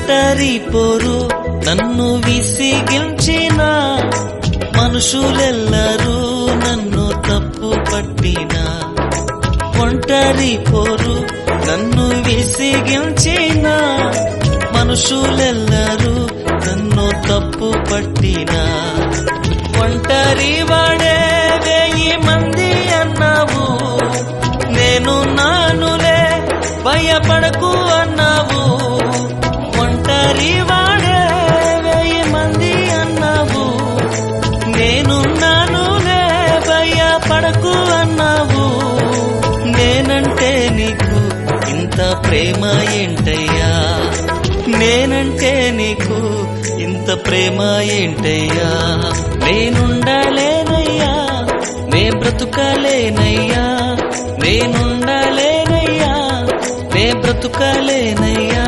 ఒంటరి పోరు నన్ను విసిగించిన మనుషులెల్లరూ నన్ను తప్పు పట్టిన ఒంటరి పోరు నన్ను విసిగించిన మనుషులెల్లరూ నన్ను తప్పు పట్టిన ఒంటరి వాడే 1000 మంది అన్నావు నేను నానులే భయపడకు అన్నావు ఒంటరి వాడే 1000 మంది అన్నావు నేను నానులే భయపడకు అన్నావు నేనంటే నీకు ఇంత ప్రేమ ఏంటయ్యా నేనంటే నీకు ఇంత ప్రేమ ఏంటయ్యా నేనుండలేనయ్యా నే బ్రతుకలేనయ్యా నేనుండలేనయ్యా నే బ్రతుకలేనయ్యా